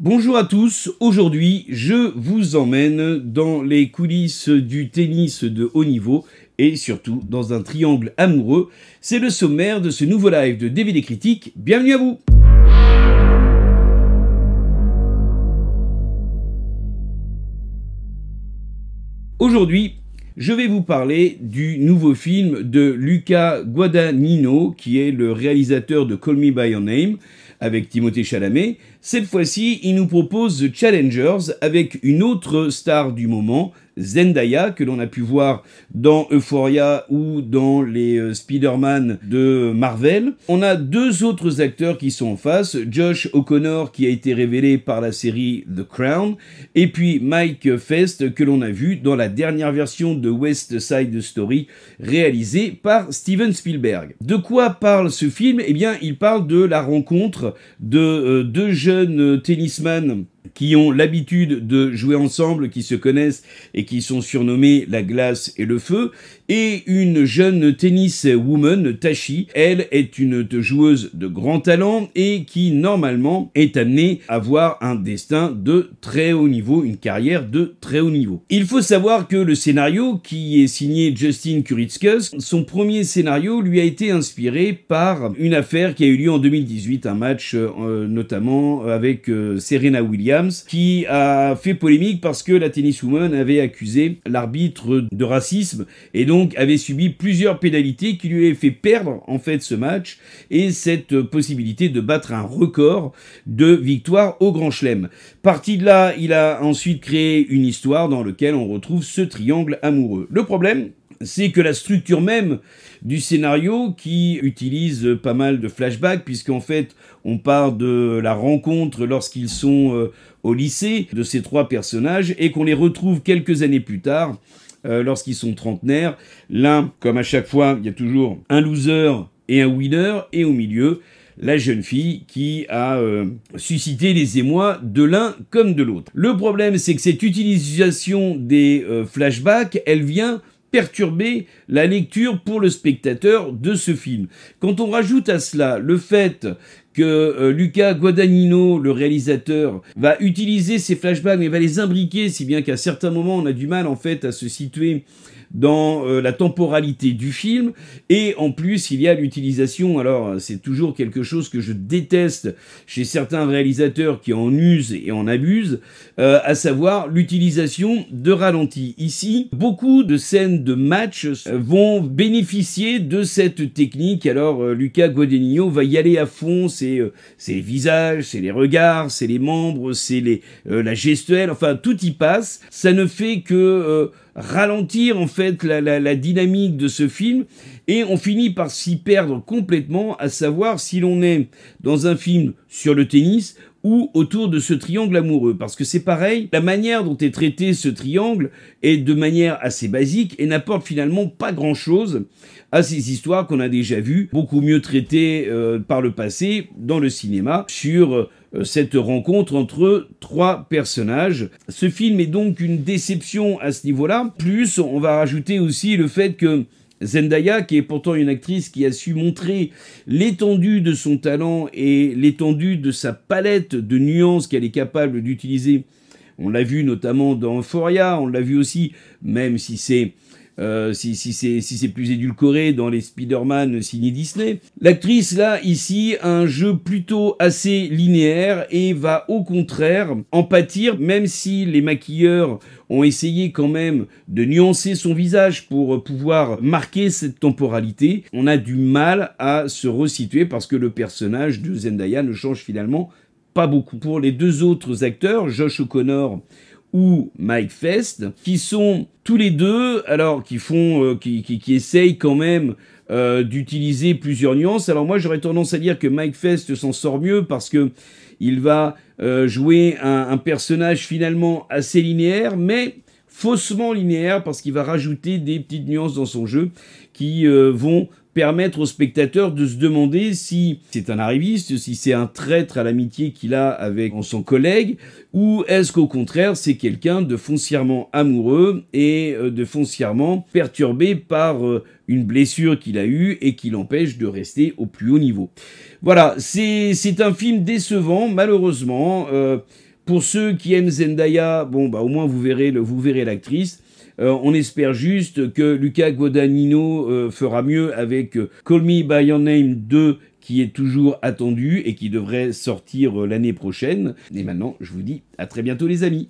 Bonjour à tous, aujourd'hui je vous emmène dans les coulisses du tennis de haut niveau et surtout dans un triangle amoureux. C'est le sommaire de ce nouveau live de DVD Critique, bienvenue à vous. Aujourd'hui, je vais vous parler du nouveau film de Luca Guadagnino, qui est le réalisateur de Call Me By Your Name, avec Timothée Chalamet. Cette fois-ci, il nous propose The Challengers avec une autre star du moment, Zendaya, que l'on a pu voir dans Euphoria ou dans les Spider-Man de Marvel. On a deux autres acteurs qui sont en face, Josh O'Connor qui a été révélé par la série The Crown, et puis Mike Fest que l'on a vu dans la dernière version de West Side Story réalisée par Steven Spielberg. De quoi parle ce film? Eh bien, il parle de la rencontre de deux jeunes tennisman qui ont l'habitude de jouer ensemble, qui se connaissent et qui sont surnommés la glace et le feu, et une jeune tennis woman, Tachi. Elle est une joueuse de grand talent et qui normalement est amenée à avoir un destin de très haut niveau, une carrière de très haut niveau. Il faut savoir que le scénario, qui est signé Justin Kuritzkus, son premier scénario lui a été inspiré par une affaire qui a eu lieu en 2018, un match notamment avec Serena Williams, qui a fait polémique parce que la tenniswoman avait accusé l'arbitre de racisme et donc avait subi plusieurs pénalités qui lui avaient fait perdre en fait ce match et cette possibilité de battre un record de victoire au Grand Chelem. Parti de là, il a ensuite créé une histoire dans laquelle on retrouve ce triangle amoureux. Le problème, c'est que la structure même du scénario, qui utilise pas mal de flashbacks, puisqu'en fait on part de la rencontre lorsqu'ils sont au lycée de ces trois personnages et qu'on les retrouve quelques années plus tard lorsqu'ils sont trentenaires. L'un, comme à chaque fois, il y a toujours un loser et un winner, et au milieu, la jeune fille qui a suscité les émois de l'un comme de l'autre. Le problème, c'est que cette utilisation des flashbacks, elle vient perturber la lecture pour le spectateur de ce film. Quand on rajoute à cela le fait que Luca Guadagnino, le réalisateur, va utiliser ces flashbacks mais va les imbriquer, si bien qu'à certains moments on a du mal en fait à se situer dans la temporalité du film, et en plus il y a l'utilisation, alors c'est toujours quelque chose que je déteste chez certains réalisateurs qui en usent et en abusent, à savoir l'utilisation de ralentis. Ici, beaucoup de scènes de match vont bénéficier de cette technique. Alors Luca Guadagnino va y aller à fond, c'est les visages, c'est les regards, c'est les membres, c'est la gestuelle, enfin tout y passe. Ça ne fait que ralentir en fait la dynamique de ce film, et on finit par s'y perdre complètement, à savoir si l'on est dans un film sur le tennis ou autour de ce triangle amoureux, parce que c'est pareil, la manière dont est traité ce triangle est de manière assez basique et n'apporte finalement pas grand chose à ces histoires qu'on a déjà vues, beaucoup mieux traitées par le passé dans le cinéma, sur cette rencontre entre trois personnages. Ce film est donc une déception à ce niveau-là. Plus, on va rajouter aussi le fait que Zendaya, qui est pourtant une actrice qui a su montrer l'étendue de son talent et l'étendue de sa palette de nuances qu'elle est capable d'utiliser, on l'a vu notamment dans Euphoria, on l'a vu aussi, même si c'est si c'est plus édulcoré dans les Spider-Man signés Disney. L'actrice, là, ici, a un jeu plutôt assez linéaire et va au contraire en pâtir, même si les maquilleurs ont essayé quand même de nuancer son visage pour pouvoir marquer cette temporalité. On a du mal à se resituer parce que le personnage de Zendaya ne change finalement pas beaucoup. Pour les deux autres acteurs, Josh O'Connor ou Mike Fest, qui sont tous les deux, alors qui essayent quand même d'utiliser plusieurs nuances. Alors moi j'aurais tendance à dire que Mike Fest s'en sort mieux parce que il va jouer un personnage finalement assez linéaire, mais faussement linéaire, parce qu'il va rajouter des petites nuances dans son jeu qui vont permettre au spectateur de se demander si c'est un arriviste, si c'est un traître à l'amitié qu'il a avec son collègue, ou est-ce qu'au contraire c'est quelqu'un de foncièrement amoureux et de foncièrement perturbé par une blessure qu'il a eue et qui l'empêche de rester au plus haut niveau. Voilà, c'est un film décevant, malheureusement. Pour ceux qui aiment Zendaya, bon, bah, au moins vous verrez l'actrice. On espère juste que Luca Guadagnino fera mieux avec Call Me By Your Name 2, qui est toujours attendu et qui devrait sortir l'année prochaine. Et maintenant, je vous dis à très bientôt les amis.